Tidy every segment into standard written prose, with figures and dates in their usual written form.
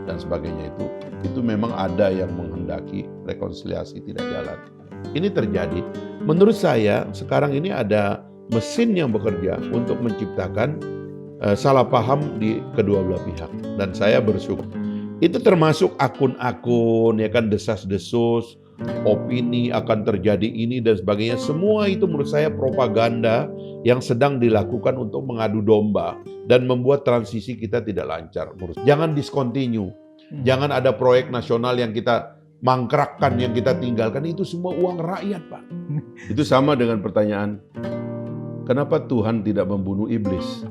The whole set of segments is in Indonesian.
dan sebagainya itu memang ada yang menghendaki rekonsiliasi tidak jalan. Ini terjadi. Menurut saya sekarang ini ada mesin yang bekerja untuk menciptakan salah paham di kedua belah pihak. Dan saya bersyukur. Itu termasuk akun-akun, ya kan, desas-desus, opini akan terjadi ini dan sebagainya. Semua itu menurut saya propaganda yang sedang dilakukan untuk mengadu domba dan membuat transisi kita tidak lancar. Jangan discontinue. Jangan ada proyek nasional yang kita mangkrakkan, yang kita tinggalkan. Itu semua uang rakyat, Pak. Itu sama dengan pertanyaan, kenapa Tuhan tidak membunuh iblis?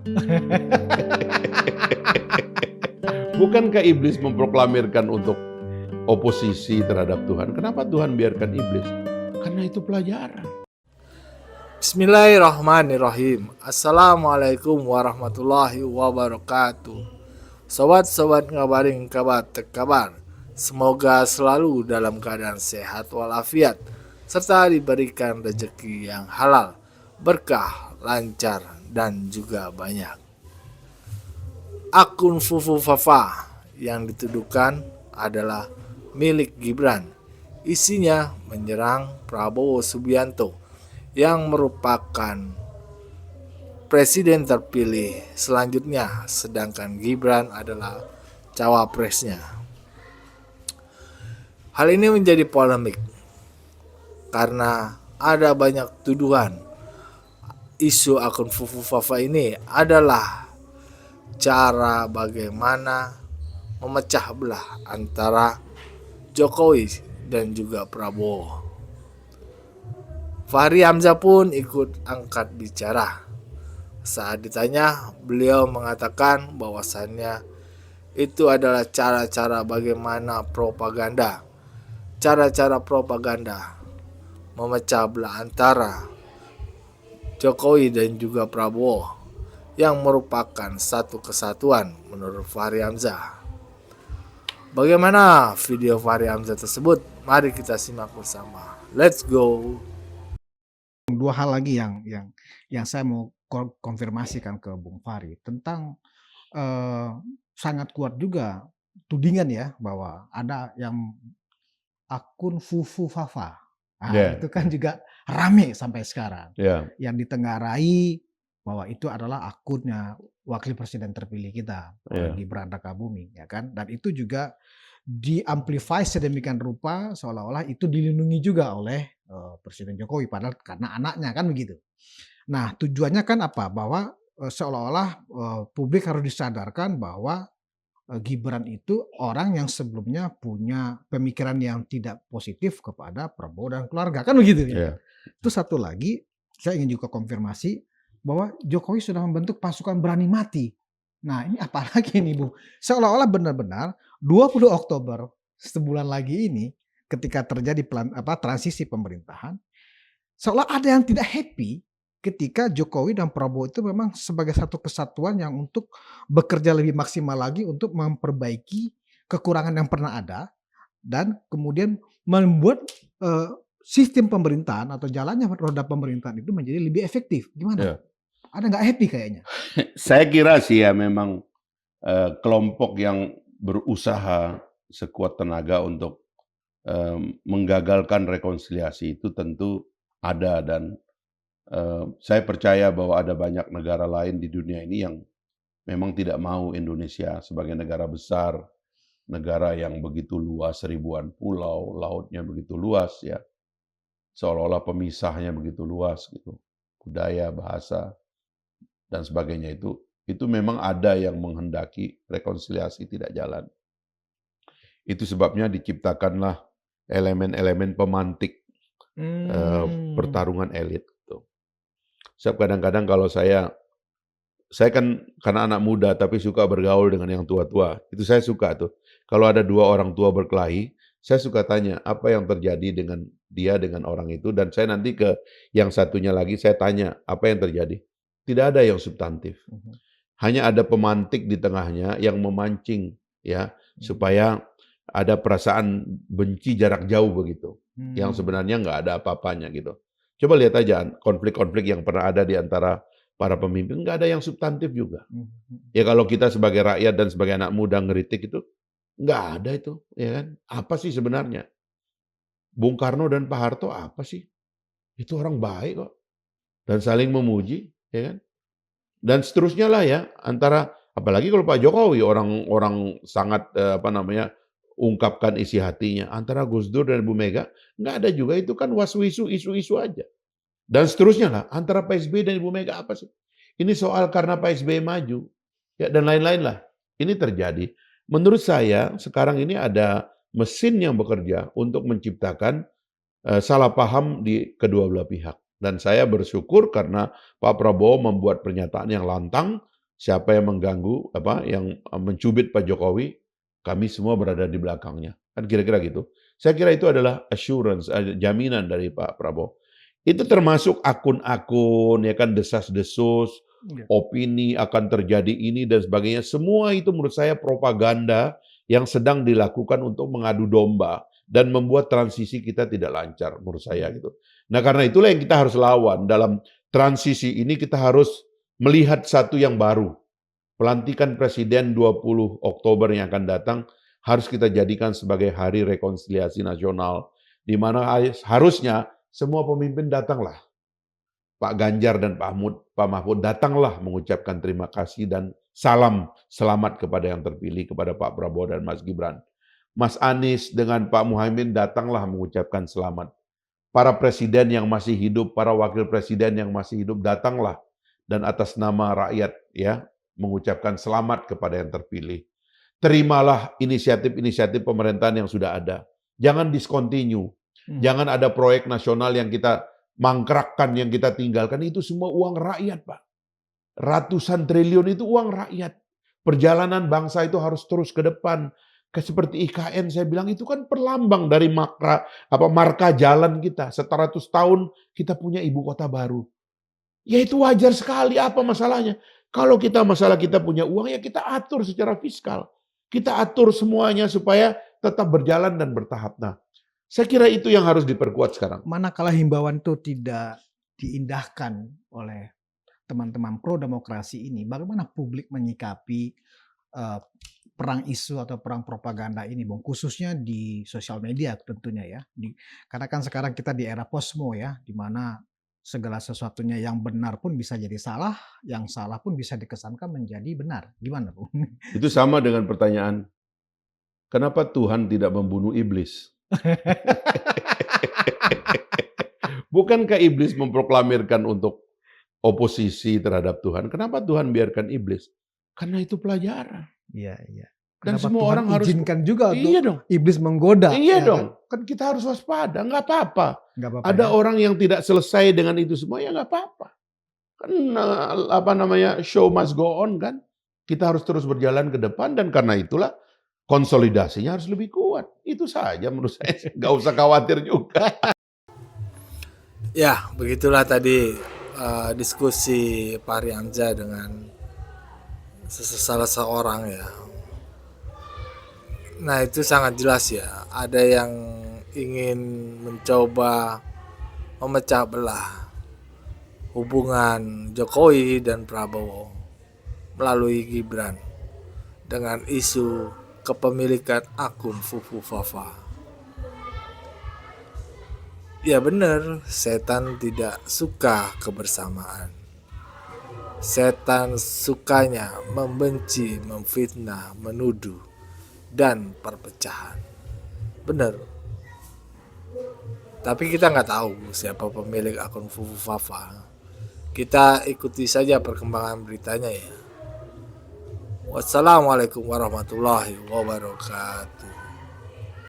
Bukankah iblis memproklamirkan untuk oposisi terhadap Tuhan? Kenapa Tuhan biarkan iblis? Karena itu pelajaran. Bismillahirrahmanirrahim. Assalamualaikum warahmatullahi wabarakatuh. Sobat-sobat ngabaring kabar terkabar. Semoga selalu dalam keadaan sehat walafiat serta diberikan rezeki yang halal, berkah, lancar, dan juga banyak. Akun Fufu Fafa yang dituduhkan adalah milik Gibran. Isinya menyerang Prabowo Subianto yang merupakan presiden terpilih selanjutnya, sedangkan Gibran adalah cawapresnya. Hal ini menjadi polemik karena ada banyak tuduhan. Isu akun Fufu Fafa ini adalah cara bagaimana memecah belah antara Jokowi dan juga Prabowo. Fahri Hamzah pun ikut angkat bicara. Saat ditanya, beliau mengatakan bahwasannya itu adalah cara-cara bagaimana propaganda. Cara-cara propaganda memecah belah antara Jokowi dan juga Prabowo yang merupakan satu kesatuan menurut Fahri Hamzah. Bagaimana video Fahri Hamzah tersebut? Mari kita simak bersama. Let's go. Dua hal lagi yang saya mau konfirmasikan ke Bung Fahri tentang sangat kuat juga tudingan ya bahwa ada yang akun Fufu Fafa. Itu kan juga rame sampai sekarang. Yang ditengarai bahwa itu adalah akunnya wakil presiden terpilih kita, Gibran Rakabuming, ya kan? Dan itu juga diamplify sedemikian rupa seolah-olah itu dilindungi juga oleh Presiden Jokowi, padahal karena anaknya kan begitu. Nah, tujuannya kan apa? Bahwa seolah-olah publik harus disadarkan bahwa Gibran itu orang yang sebelumnya punya pemikiran yang tidak positif kepada Prabowo dan keluarga, kan begitu ya. Itu satu lagi, saya ingin juga konfirmasi bahwa Jokowi sudah membentuk pasukan berani mati. Nah, ini apalagi nih, Bu? Seolah-olah benar-benar 20 Oktober, sebulan lagi ini, ketika terjadi transisi pemerintahan, seolah ada yang tidak happy ketika Jokowi dan Prabowo itu memang sebagai satu kesatuan yang untuk bekerja lebih maksimal lagi untuk memperbaiki kekurangan yang pernah ada dan kemudian membuat sistem pemerintahan atau jalannya roda pemerintahan itu menjadi lebih efektif. Gimana? Ada nggak happy kayaknya? Saya kira sih ya memang kelompok yang berusaha sekuat tenaga untuk menggagalkan rekonsiliasi itu tentu ada, dan saya percaya bahwa ada banyak negara lain di dunia ini yang memang tidak mau Indonesia sebagai negara besar, negara yang begitu luas, ribuan pulau, lautnya begitu luas ya, seolah-olah pemisahnya begitu luas gitu, budaya, bahasa, dan sebagainya itu memang ada yang menghendaki rekonsiliasi tidak jalan. Itu sebabnya diciptakanlah elemen-elemen pemantik pertarungan elit. Sebab kadang-kadang kalau saya kan karena anak muda tapi suka bergaul dengan yang tua-tua, itu saya suka tuh. Kalau ada dua orang tua berkelahi, saya suka tanya apa yang terjadi dengan dia dengan orang itu, dan saya nanti ke yang satunya lagi saya tanya apa yang terjadi. Tidak ada yang substantif. Hanya ada pemantik di tengahnya yang memancing ya supaya ada perasaan benci jarak jauh begitu. Yang sebenarnya nggak ada apa-apanya gitu. Coba lihat aja konflik-konflik yang pernah ada di antara para pemimpin, nggak ada yang substantif juga. Ya kalau kita sebagai rakyat dan sebagai anak muda ngeritik itu, Nggak ada itu, ya kan? Apa sih sebenarnya? Bung Karno dan Pak Harto apa sih? Itu orang baik kok dan saling memuji, ya kan? Dan seterusnya lah ya, antara apalagi kalau Pak Jokowi orang sangat, ungkapkan isi hatinya. Antara Gus Dur dan Bu Mega, nggak ada juga, itu kan waswisu, isu-isu aja. Dan seterusnya lah, antara Pak SBY dan Ibu Mega apa sih? Ini soal karena Pak SBY maju, ya dan lain-lain lah. Ini terjadi. Menurut saya sekarang ini ada mesin yang bekerja untuk menciptakan salah paham di kedua belah pihak. Dan saya bersyukur karena Pak Prabowo membuat pernyataan yang lantang, siapa yang mengganggu, yang mencubit Pak Jokowi, kami semua berada di belakangnya. Kan kira-kira gitu. Saya kira itu adalah assurance, jaminan dari Pak Prabowo. Itu termasuk akun-akun, ya kan, desas-desus, Iya. opini akan terjadi ini dan sebagainya. Semua itu menurut saya propaganda yang sedang dilakukan untuk mengadu domba dan membuat transisi kita tidak lancar menurut saya gitu. Nah, karena itulah yang kita harus lawan. Dalam transisi ini kita harus melihat satu yang baru. Pelantikan Presiden 20 Oktober yang akan datang harus kita jadikan sebagai hari rekonsiliasi nasional, di mana harusnya semua pemimpin datanglah. Pak Ganjar dan Pak Mahfud datanglah mengucapkan terima kasih dan salam selamat kepada yang terpilih, kepada Pak Prabowo dan Mas Gibran. Mas Anies dengan Pak Muhaimin datanglah mengucapkan selamat. Para presiden yang masih hidup, para wakil presiden yang masih hidup datanglah dan atas nama rakyat ya mengucapkan selamat kepada yang terpilih. Terimalah inisiatif-inisiatif pemerintahan yang sudah ada. Jangan discontinue. Jangan ada proyek nasional yang kita mangkrakkan, yang kita tinggalkan. Itu semua uang rakyat, Pak. Ratusan triliun itu uang rakyat. Perjalanan bangsa itu harus terus ke depan. Seperti IKN saya bilang itu kan perlambang dari marka jalan kita. 100 tahun kita punya ibu kota baru. Ya itu wajar sekali, apa masalahnya? Kalau masalah kita punya uang, ya kita atur secara fiskal. Kita atur semuanya supaya tetap berjalan dan bertahap. Nah, saya kira itu yang harus diperkuat sekarang. Manakala himbauan itu tidak diindahkan oleh teman-teman pro demokrasi ini, bagaimana publik menyikapi perang isu atau perang propaganda ini, Bung? Khususnya di sosial media tentunya ya. Karena kan sekarang kita di era posmo ya, di mana segala sesuatunya yang benar pun bisa jadi salah, yang salah pun bisa dikesankan menjadi benar. Gimana, Bung? Itu sama dengan pertanyaan, kenapa Tuhan tidak membunuh iblis? Bukankah iblis memproklamirkan untuk oposisi terhadap Tuhan? Kenapa Tuhan biarkan iblis? Karena itu pelajaran. Iya, iya. Dan Kenapa semua Tuhan orang harus izinkan juga iya untuk dong. iblis menggoda? Iya ya dong. Kan? Kan kita harus waspada. Nggak apa-apa. Nggak apa-apa Ada ya? orang yang tidak selesai dengan itu semua, ya nggak apa-apa. Kan show must go on kan. Kita harus terus berjalan ke depan dan karena itulah konsolidasinya harus lebih kuat. Itu saja menurut saya. Nggak usah khawatir juga. Ya, begitulah tadi diskusi Pak Rianza dengan salah seorang ya. Nah, itu sangat jelas ya. Ada yang ingin mencoba memecah belah hubungan Jokowi dan Prabowo melalui Gibran dengan isu kepemilikan akun Fufu Fafa. Ya benar, setan tidak suka kebersamaan. Setan sukanya membenci, memfitnah, menuduh, dan perpecahan. Benar. Tapi kita nggak tahu siapa pemilik akun Fufu Fafa. Kita ikuti saja perkembangan beritanya ya. Wassalamualaikum warahmatullahi wabarakatuh.